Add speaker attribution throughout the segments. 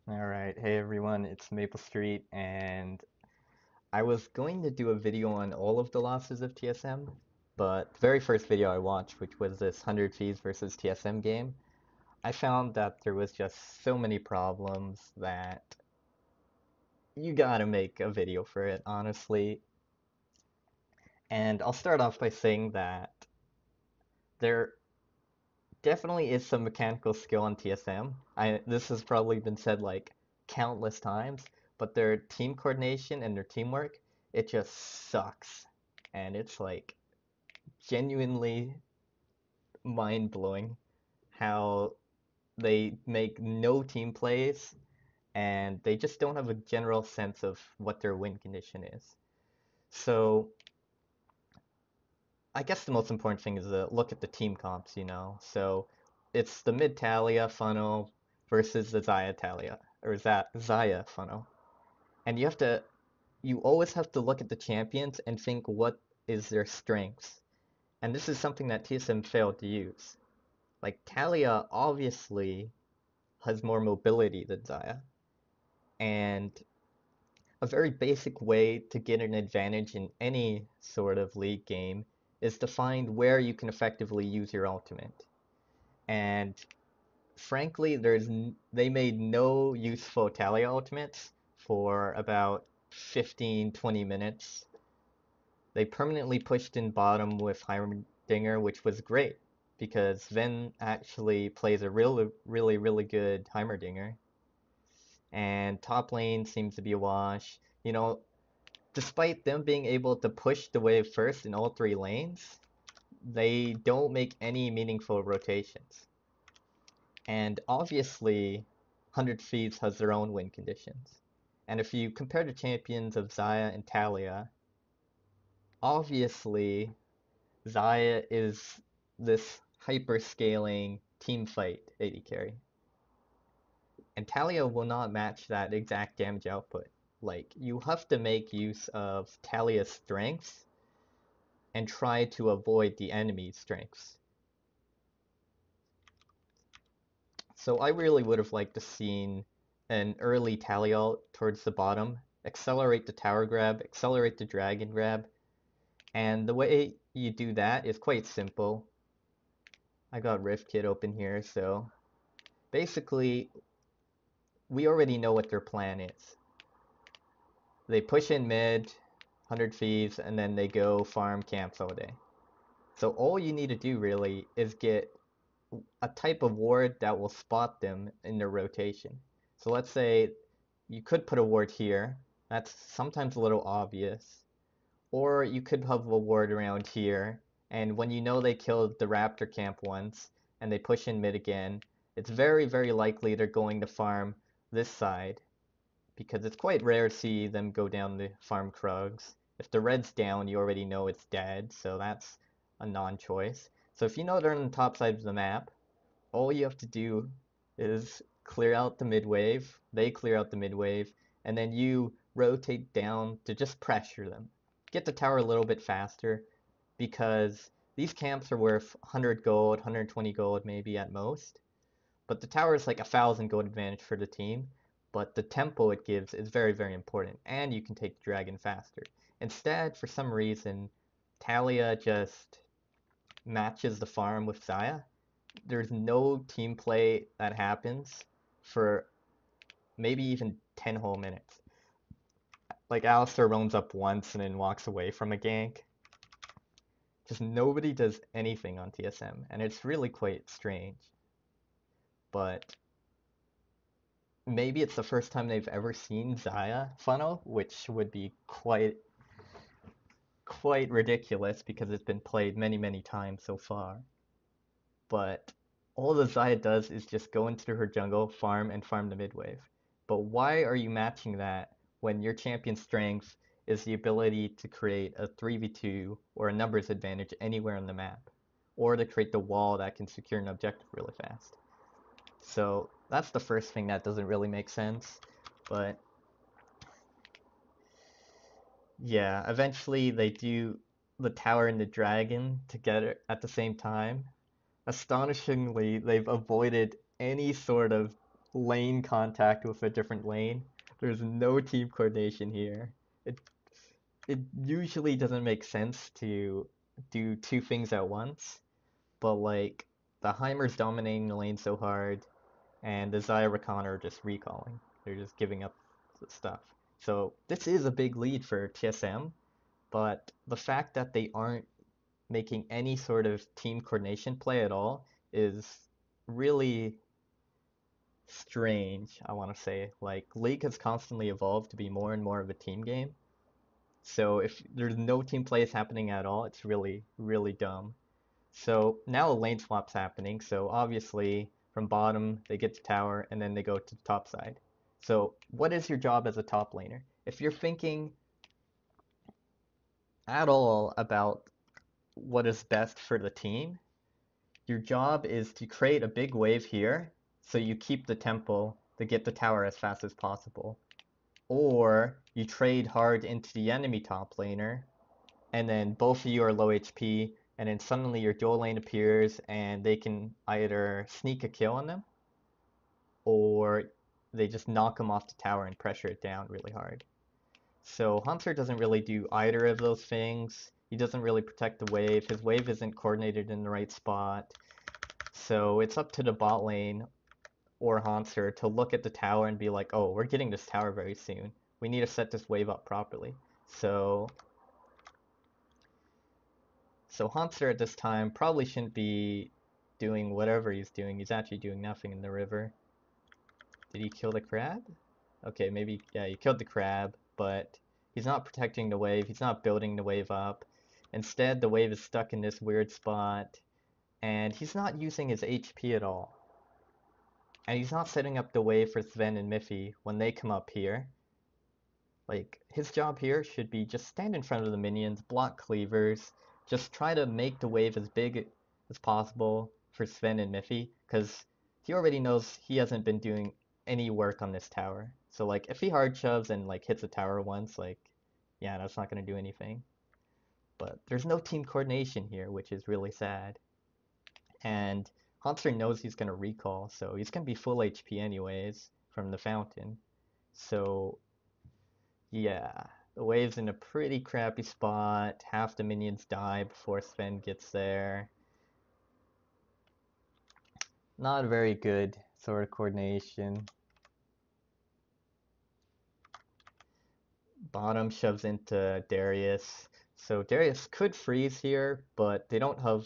Speaker 1: All right, hey everyone, it's Maple Street, and I was going to do a video on all of the losses of TSM, but the very first video I watched, which was this 100 Fees versus TSM game, I found that there was just so many problems that you gotta make a video for it, honestly. And I'll start off by saying that there definitely is some mechanical skill on TSM. This has probably been said like countless times, but their team coordination and their teamwork, it just sucks. And it's like genuinely mind-blowing how they make no team plays and they just don't have a general sense of what their win condition is. So I guess the most important thing is to look at the team comps. So it's the mid Talia funnel versus the Zaya Talia, or Zaya funnel. And you always have to look at the champions and think what is their strengths. And this is something that TSM failed to use. Like Talia obviously has more mobility than Zaya, and a very basic way to get an advantage in any sort of league game is to find where you can effectively use your ultimate. And frankly, they made no useful Talia ultimates for about 15, 20 minutes. They permanently pushed in bottom with Heimerdinger, which was great because Ven actually plays a really, really, really good Heimerdinger. And top lane seems to be a wash. You know, despite them being able to push the wave first in all three lanes, they don't make any meaningful rotations. And obviously, 100 Thieves has their own win conditions. And if you compare the champions of Xayah and Talia, obviously Xayah is this hyper scaling team fight AD carry. And Talia will not match that exact damage output. Like, you have to make use of Talia's strengths and try to avoid the enemy's strengths. So I really would have liked to seen an early Talia ult towards the bottom, accelerate the tower grab, accelerate the dragon grab, and the way you do that is quite simple. I got Rift Kit open here, so basically we already know what their plan is. They push in mid, 100 Thieves, and then they go farm camps all day. So all you need to do really is get a type of ward that will spot them in their rotation. So let's say you could put a ward here. That's sometimes a little obvious. Or you could have a ward around here, and when you know they killed the Raptor camp once, and they push in mid again, it's very, very likely they're going to farm this side, because it's quite rare to see them go down the farm Krugs. If the red's down, you already know it's dead, so that's a non-choice. So if you know they're on the top side of the map, all you have to do is clear out the mid wave, they clear out the mid wave, and then you rotate down to just pressure them. Get the tower a little bit faster because these camps are worth 100 gold, 120 gold maybe at most. But the tower is like 1,000 gold advantage for the team. But the tempo it gives is very, very important. And you can take the dragon faster. Instead, for some reason, Talia just matches the farm with Xayah. There's no team play that happens for maybe even 10 whole minutes. Like Alistair roams up once and then walks away from a gank. Just nobody does anything on TSM, and it's really quite strange. But maybe it's the first time they've ever seen Xayah funnel, which would be quite ridiculous because it's been played many, many times so far. But all the Xayah does is just go into her jungle, farm, and farm the mid wave. But why are you matching that when your champion's strength is the ability to create a 3v2 or a numbers advantage anywhere on the map, or to create the wall that can secure an objective really fast? So that's the first thing that doesn't really make sense. But yeah, eventually they do the tower and the dragon together at the same time. Astonishingly, they've avoided any sort of lane contact with a different lane. There's no team coordination here. It it usually doesn't make sense to do two things at once, but like the Heimer's dominating the lane so hard, and the Zyrakan are just recalling. They're just giving up stuff. So this is a big lead for TSM, but the fact that they aren't making any sort of team coordination play at all is really strange, I want to say. Like, League has constantly evolved to be more and more of a team game. So if there's no team plays happening at all, it's really, really dumb. So now a lane swap's happening. So obviously from bottom they get to tower and then they go to the top side. So what is your job as a top laner? If you're thinking at all about what is best for the team, your job is to create a big wave here so you keep the tempo to get the tower as fast as possible. Or you trade hard into the enemy top laner and then both of you are low HP, and then suddenly your dual lane appears, and they can either sneak a kill on them, or they just knock them off the tower and pressure it down really hard. So Hunter doesn't really do either of those things. He doesn't really protect the wave. His wave isn't coordinated in the right spot. So it's up to the bot lane or Hanser to look at the tower and be like, oh, we're getting this tower very soon. We need to set this wave up properly. So Hanser at this time probably shouldn't be doing whatever he's doing. He's actually doing nothing in the river. Did he kill the crab? Okay, maybe, yeah, he killed the crab, but he's not protecting the wave. He's not building the wave up. Instead, the wave is stuck in this weird spot, and he's not using his HP at all. And he's not setting up the wave for Sven and Miffy when they come up here. Like, his job here should be just stand in front of the minions, block cleavers, just try to make the wave as big as possible for Sven and Miffy, because he already knows he hasn't been doing any work on this tower. So, like, if he hard shoves and, like, hits a tower once, like, yeah, that's not going to do anything. But there's no team coordination here, which is really sad. And Hunter knows he's going to recall, so he's going to be full HP anyways from the fountain. So yeah, the wave's in a pretty crappy spot. Half the minions die before Sven gets there. Not very good sort of coordination. Bottom shoves into Darius. So Darius could freeze here, but they don't have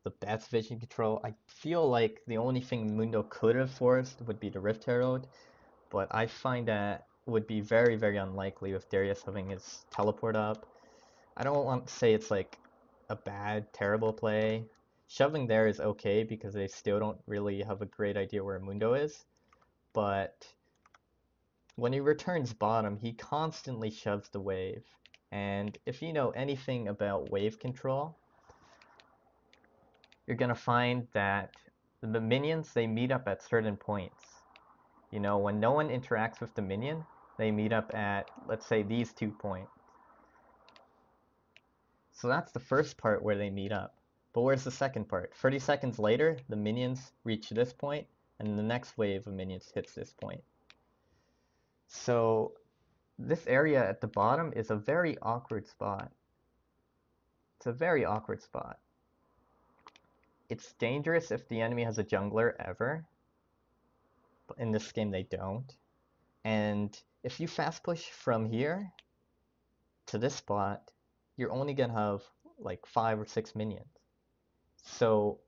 Speaker 1: the best vision control. I feel like the only thing Mundo could have forced would be the Rift Herald, but I find that would be very, very unlikely with Darius having his teleport up. I don't want to say it's like a bad, terrible play. Shoving there is okay because they still don't really have a great idea where Mundo is, but when he returns bottom, he constantly shoves the wave. And if you know anything about wave control, you're going to find that the minions, they meet up at certain points. You know, when no one interacts with the minion, they meet up at, let's say, these 2 points. So that's the first part where they meet up. But where's the second part? 30 seconds later, the minions reach this point, and the next wave of minions hits this point. So this area at the bottom is a very awkward spot. It's a very awkward spot. It's dangerous if the enemy has a jungler ever, but in this game they don't. And if you fast push from here to this spot, you're only gonna have like 5 or 6 minions. So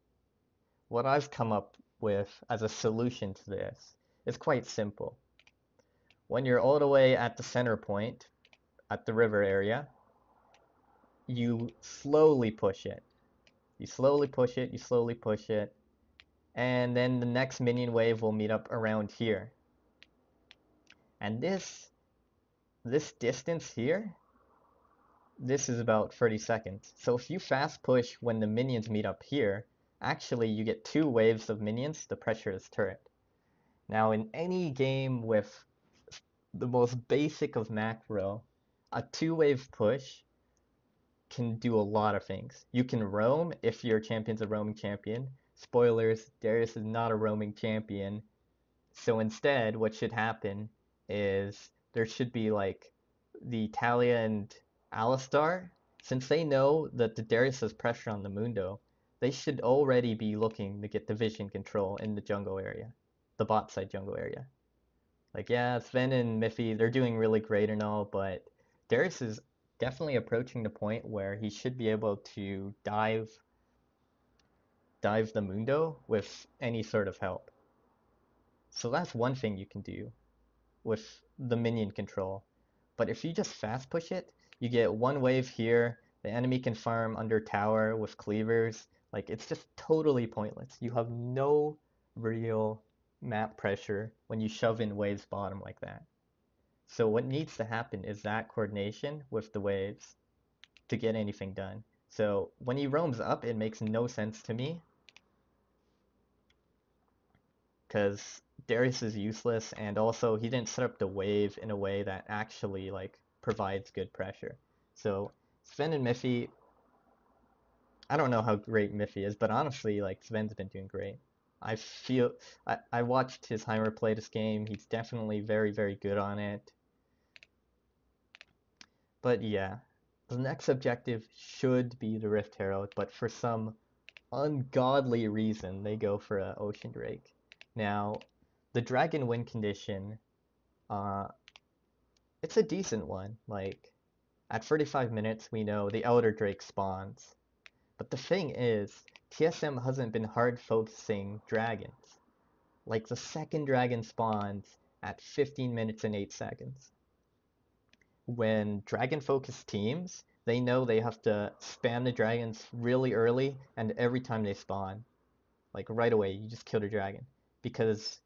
Speaker 1: what I've come up with as a solution to this is quite simple. When you're all the way at the center point, at the river area, you slowly push it. You slowly push it, you slowly push it, and then the next minion wave will meet up around here. And this distance here, this is about 30 seconds. So if you fast push when the minions meet up here, actually you get 2 waves of minions to pressure this turret. Now in any game with the most basic of macro, a 2-wave push can do a lot of things. You can roam if your champion's a roaming champion. Spoilers, Darius is not a roaming champion. So instead, what should happen is there should be like the Talia and Alistar, since they know that the Darius has pressure on the Mundo, they should already be looking to get the vision control in the jungle area, the bot side jungle area. Like, yeah, Sven and Miffy, they're doing really great and all, but Darius is definitely approaching the point where he should be able to dive the Mundo with any sort of help. So that's one thing you can do with the minion control. But if you just fast push it, you get one wave here, the enemy can farm under tower with cleavers. Like, it's just totally pointless. You have no real map pressure when you shove in waves bottom like that. So what needs to happen is that coordination with the waves to get anything done. So when he roams up, it makes no sense to me because Darius is useless, and also he didn't set up the wave in a way that actually like provides good pressure. So Sven and Miffy, I don't know how great Miffy is, but honestly, like Sven's been doing great. I feel I watched his Heimer play this game. He's definitely very, very good on it. But yeah, the next objective should be the Rift Herald, but for some ungodly reason, they go for an Ocean Drake. Now, the Dragon win condition, uh, it's a decent one. Like, at 35 minutes, we know the Elder Drake spawns. But the thing is, TSM hasn't been hard focusing dragons. Like, the second dragon spawns at 15 minutes and 8 seconds. When dragon focused teams, they know they have to spam the dragons really early and every time they spawn. Like right away, you just kill the dragon. Because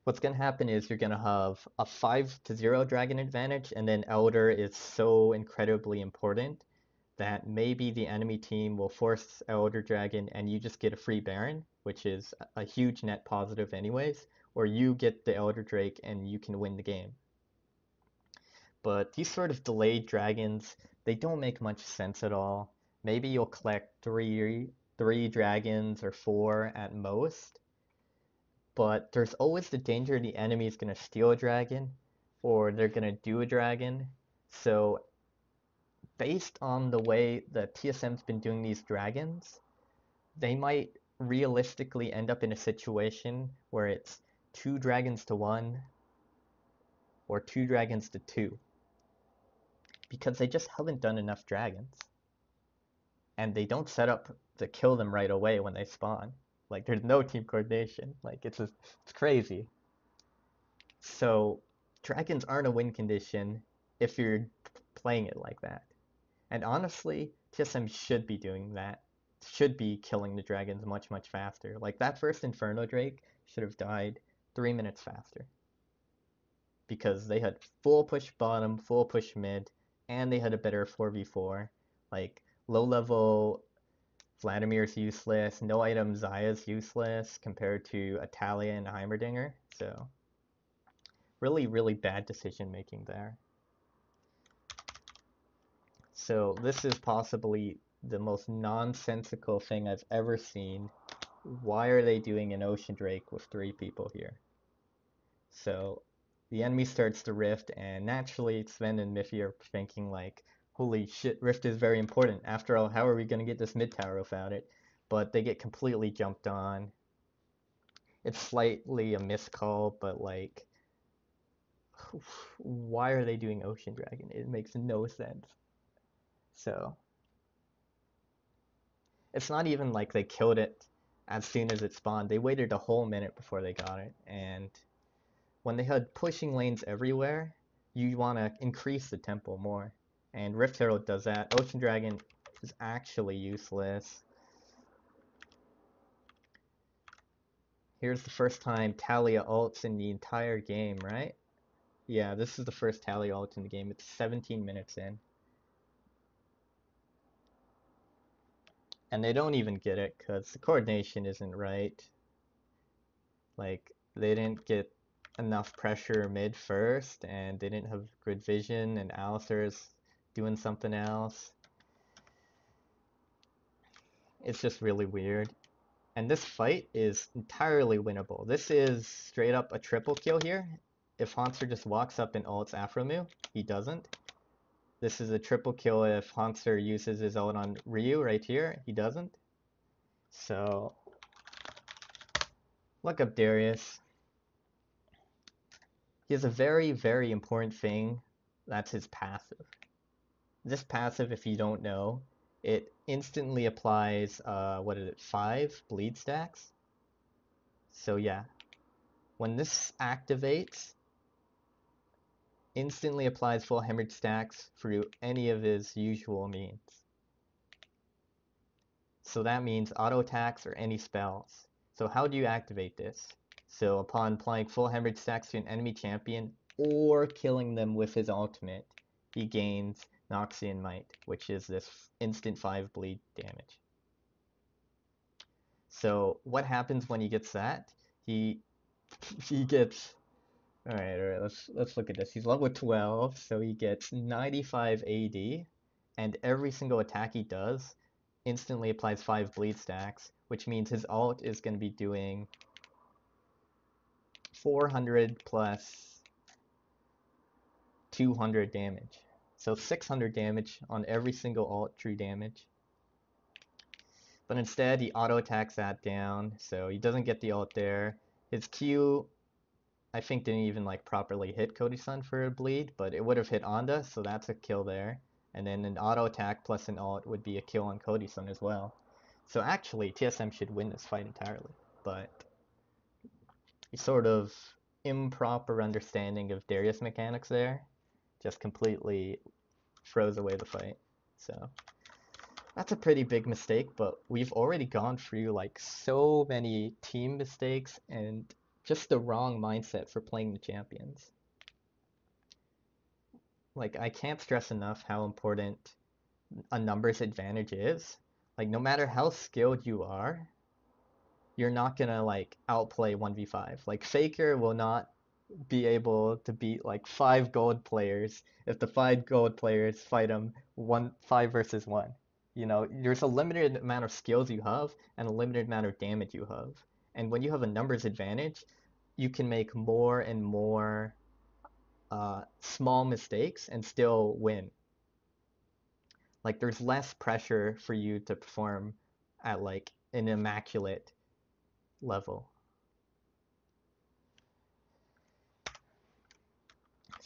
Speaker 1: what's gonna happen is you're gonna have a 5-0 dragon advantage, and then Elder is so incredibly important that maybe the enemy team will force Elder Dragon and you just get a free Baron, which is a huge net positive anyways, or you get the Elder Drake and you can win the game. But these sort of delayed dragons, they don't make much sense at all. Maybe you'll collect three dragons or four at most, but there's always the danger the enemy is going to steal a dragon or they're going to do a dragon. So based on the way the TSM's been doing these dragons, they might realistically end up in a situation where it's 2 dragons to 1 or 2 dragons to 2 because they just haven't done enough dragons. And they don't set up to kill them right away when they spawn. Like there's no team coordination. Like it's crazy. So dragons aren't a win condition if you're playing it like that. And honestly, TSM should be doing that. Should be killing the dragons much, much faster. Like that first Inferno Drake should have died 3 minutes faster. Because they had full push bottom, full push mid, and they had a better 4v4. Like low level Vladimir's useless, no item Zaya's useless compared to Atalia and Heimerdinger. So really, really bad decision making there. So this is possibly the most nonsensical thing I've ever seen. Why are they doing an Ocean Drake with 3 people here? So the enemy starts to Rift, and naturally Sven and Miffy are thinking like, holy shit, Rift is very important. After all, how are we going to get this mid tower without it? But they get completely jumped on. It's slightly a miscall, but like, why are they doing Ocean Dragon? It makes no sense. So it's not even like they killed it as soon as it spawned. They waited a whole minute before they got it, and when they had pushing lanes everywhere, you want to increase the tempo more. And Rift Herald does that. Ocean Dragon is actually useless. Here's the first time Talia ults in the entire game, right? Yeah, this is the first Talia ult in the game. It's 17 minutes in. And they don't even get it because the coordination isn't right. Like, they didn't get enough pressure mid first, and they didn't have good vision, and Alistar's doing something else. It's just really weird. And this fight is entirely winnable. This is straight up a triple kill here. If Hanser just walks up and ults Afromu, he doesn't. This is a triple kill if Hanser uses his ult on Ryu right here, he doesn't. So, look up Darius. He has a very, very important thing. That's his passive. This passive, if you don't know, it instantly applies, 5 bleed stacks. So yeah, when this activates, instantly applies full hemorrhage stacks through any of his usual means. So that means auto attacks or any spells. So how do you activate this? So upon applying full hemorrhage stacks to an enemy champion or killing them with his ultimate, he gains Noxian Might, which is this instant 5 bleed damage. So what happens when he gets that? He he gets all right, let's look at this. He's level 12, so he gets 95 AD, and every single attack he does instantly applies 5 bleed stacks, which means his ult is going to be doing 400 plus 200 damage. So 600 damage on every single ult true damage. But instead, he auto attacks that down, so he doesn't get the ult there. His Q, I think, didn't even like properly hit Cody-san for a bleed, but it would have hit Onda, so that's a kill there. And then an auto attack plus an ult would be a kill on Cody-san as well. So actually, TSM should win this fight entirely, but a sort of improper understanding of Darius mechanics there just completely throws away the fight. So that's a pretty big mistake, but we've already gone through like so many team mistakes and just the wrong mindset for playing the champions. Like, I can't stress enough how important a numbers advantage is. Like, no matter how skilled you are, you're not gonna like outplay 1v5. Like, Faker will not be able to beat like 5 gold players if the 5 gold players fight him 5 versus 1. You know, there's a limited amount of skills you have and a limited amount of damage you have. And when you have a numbers advantage, you can make more and more small mistakes and still win. Like there's less pressure for you to perform at like an immaculate level.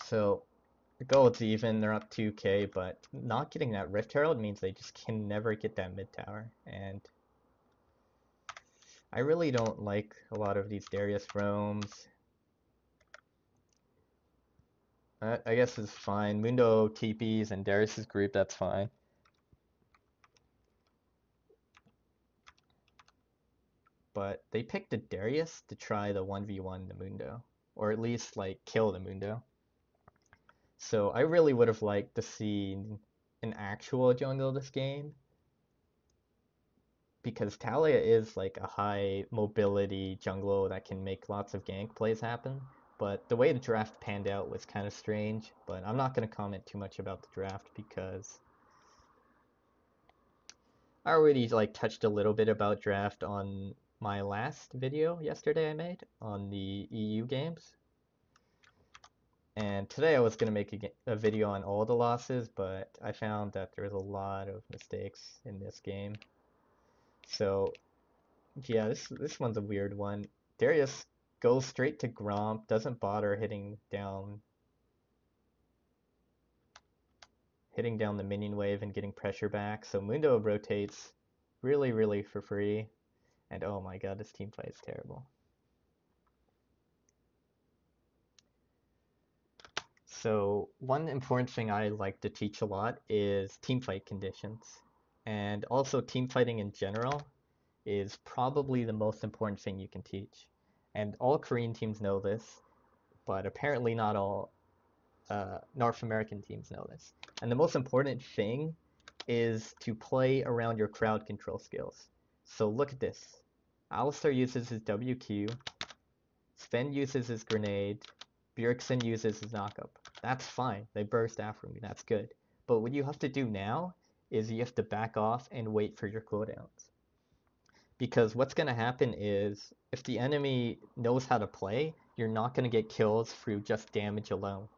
Speaker 1: So the gold's even, they're up 2k, but not getting that Rift Herald means they just can never get that mid tower. And I really don't like a lot of these Darius roams. I guess it's fine. Mundo TPs and Darius's group, that's fine. But they picked a Darius to try the 1v1 the Mundo, or at least like kill the Mundo. So I really would have liked to see an actual jungle this game, because Talia is like a high mobility jungler that can make lots of gank plays happen. But the way the draft panned out was kind of strange, but I'm not going to comment too much about the draft because I already like touched a little bit about draft on my last video yesterday I made on the EU games. And today I was going to make a video on all the losses, but I found that there's a lot of mistakes in this game. So yeah, this one's a weird one. Darius goes straight to Gromp, doesn't bother hitting down the minion wave and getting pressure back. So Mundo rotates really, really for free. And oh my god, this team fight is terrible. So one important thing I like to teach a lot is team fight conditions. And also team fighting in general is probably the most important thing you can teach. And all Korean teams know this, but apparently not all North American teams know this. And the most important thing is to play around your crowd control skills. So look at this. Alistar uses his WQ, Sven uses his grenade, Bjergsen uses his knockup. That's fine. They burst after me. That's good. But what you have to do now is you have to back off and wait for your cooldowns. Because what's going to happen is if the enemy knows how to play, you're not going to get kills through just damage alone.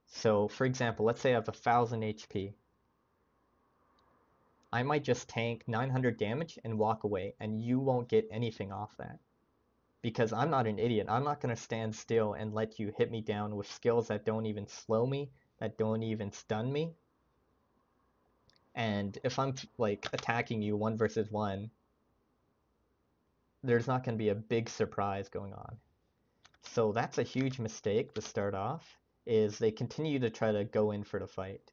Speaker 1: So, for example, let's say I have 1000 HP. I might just tank 900 damage and walk away, and you won't get anything off that. Because I'm not an idiot. I'm not going to stand still and let you hit me down with skills that don't even slow me, that don't even stun me. And if I'm like attacking you 1 versus 1, there's not going to be a big surprise going on. So that's a huge mistake to start off, is they continue to try to go in for the fight.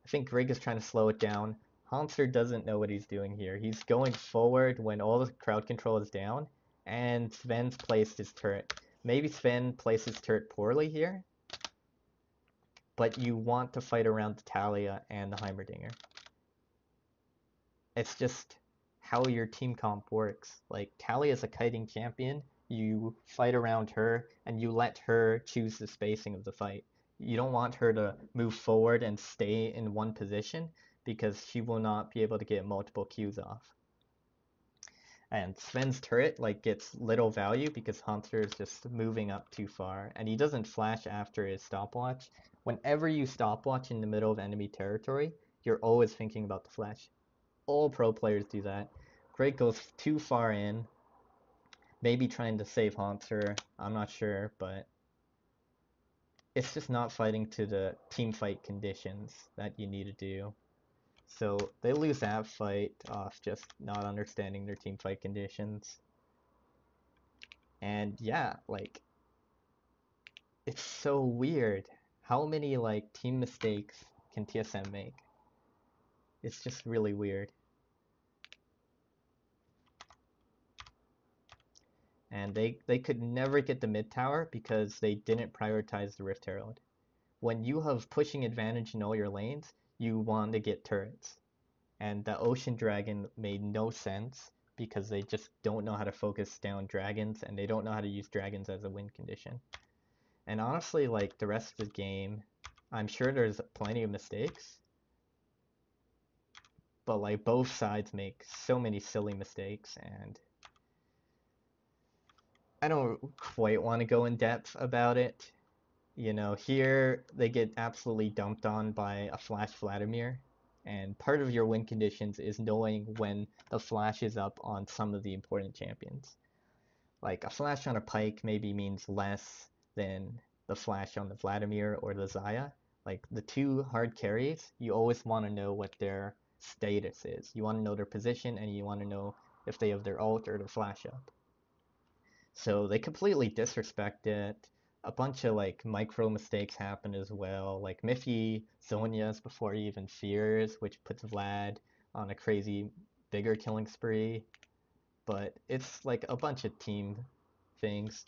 Speaker 1: I think Greg is trying to slow it down. Hamster doesn't know what he's doing here. He's going forward when all the crowd control is down, and Sven's placed his turret. Maybe Sven placed his turret poorly here, but you want to fight around the Talia and the Heimerdinger. It's just how your team comp works. Like, Talia is a kiting champion. You fight around her, and you let her choose the spacing of the fight. You don't want her to move forward and stay in one position, because she will not be able to get multiple Qs off. And Sven's turret like gets little value because Hunter is just moving up too far, and he doesn't flash after his stopwatch. Whenever you stopwatch in the middle of enemy territory, you're always thinking about the flash. All pro players do that. Greg goes too far in, maybe trying to save Hunter, I'm not sure, but it's just not fighting to the team fight conditions that you need to do. So they lose that fight off just not understanding their team fight conditions. And yeah, like, it's so weird. How many like team mistakes can TSM make? It's just really weird. And they could never get the mid tower because they didn't prioritize the Rift Herald. When you have pushing advantage in all your lanes, you want to get turrets. And the Ocean Dragon made no sense because they just don't know how to focus down dragons, and they don't know how to use dragons as a win condition. And honestly, like, the rest of the game, I'm sure there's plenty of mistakes, but like both sides make so many silly mistakes, and I don't quite want to go in depth about it. You know, here they get absolutely dumped on by a Flash Vladimir, and part of your win conditions is knowing when the Flash is up on some of the important champions. Like, a Flash on a Pike maybe means less than the Flash on the Vladimir or the Xayah. Like, the two hard carries, you always want to know what their status is. You want to know their position, and you want to know if they have their ult or their flash up. So they completely disrespect it. A bunch of like micro mistakes happen as well. Like Miffy Zonia's before he even fears, which puts Vlad on a crazy bigger killing spree. But it's like a bunch of team things.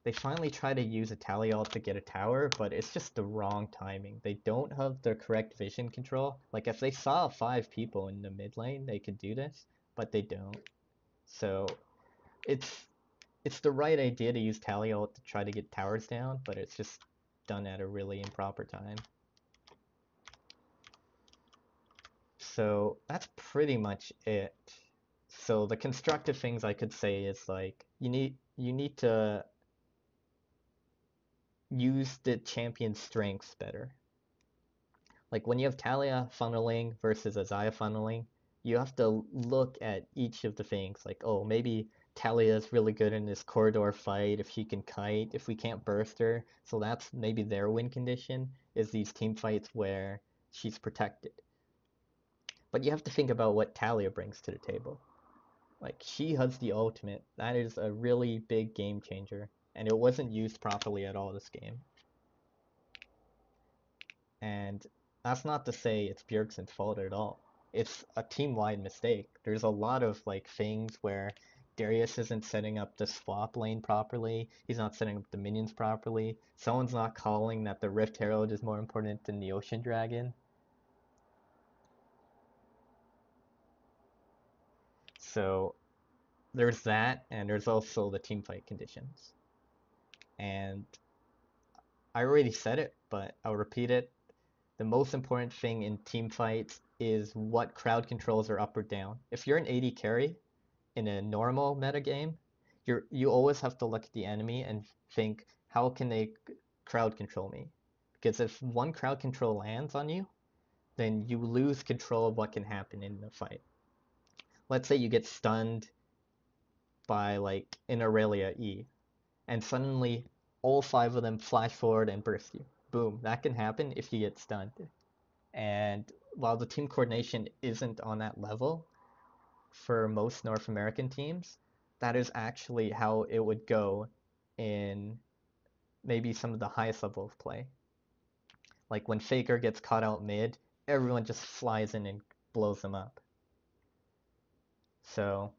Speaker 1: They finally try to use a tally ult to get a tower, but it's just the wrong timing. They don't have the correct vision control. Like, if they saw 5 people in the mid lane, they could do this, but they don't. So it's the right idea to use tally ult to try to get towers down, but it's just done at a really improper time. So that's pretty much it. So the constructive things I could say is like you need to use the champion's strengths better. Like when you have Talia funneling versus a Xayah funneling, you have to look at each of the things. Like, oh, maybe Talia is really good in this corridor fight if she can kite, if we can't burst her. So that's maybe their win condition, is these team fights where she's protected. But you have to think about what Talia brings to the table. Like, she has the ultimate. That is a really big game changer, and it wasn't used properly at all this game. And that's not to say it's Bjergsen's fault at all. It's a team-wide mistake. There's a lot of like things where Darius isn't setting up the swap lane properly. He's not setting up the minions properly. Someone's not calling that the Rift Herald is more important than the Ocean Dragon. So there's that, and there's also the team fight conditions. And I already said it, but I'll repeat it. The most important thing in team fights is what crowd controls are up or down. If you're an AD carry in a normal meta game, you always have to look at the enemy and think, how can they crowd control me? Because if one crowd control lands on you, then you lose control of what can happen in the fight. Let's say you get stunned by like an Aurelia E, and suddenly all 5 of them flash forward and burst you. Boom, that can happen if you get stunned. And while the team coordination isn't on that level for most North American teams, that is actually how it would go in maybe some of the highest level of play. Like when Faker gets caught out mid, everyone just flies in and blows them up. So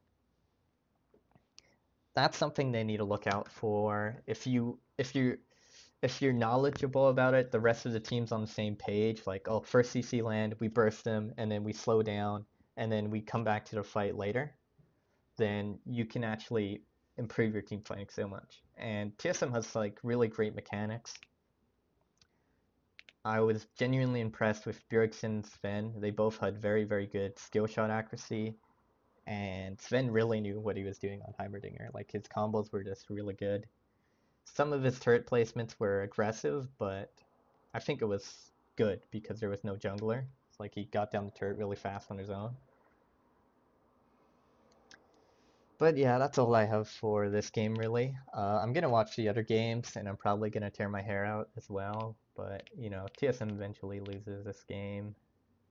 Speaker 1: that's something they need to look out for. If you're knowledgeable about it, the rest of the team's on the same page. Like, oh, first CC land, we burst them, and then we slow down, and then we come back to the fight later. Then you can actually improve your team fighting so much. And TSM has like really great mechanics. I was genuinely impressed with Bjergsen and Sven. They both had very, very good skill shot accuracy. And Sven really knew what he was doing on Heimerdinger. Like his combos were just really good. Some of his turret placements were aggressive, but I think it was good because there was no jungler. It's like he got down the turret really fast on his own. But yeah, that's all I have for this game really. I'm gonna watch the other games and I'm probably gonna tear my hair out as well. But you know, TSM eventually loses this game,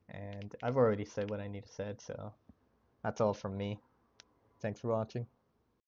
Speaker 1: and I've already said what I need to say, so that's all from me. Thanks for watching.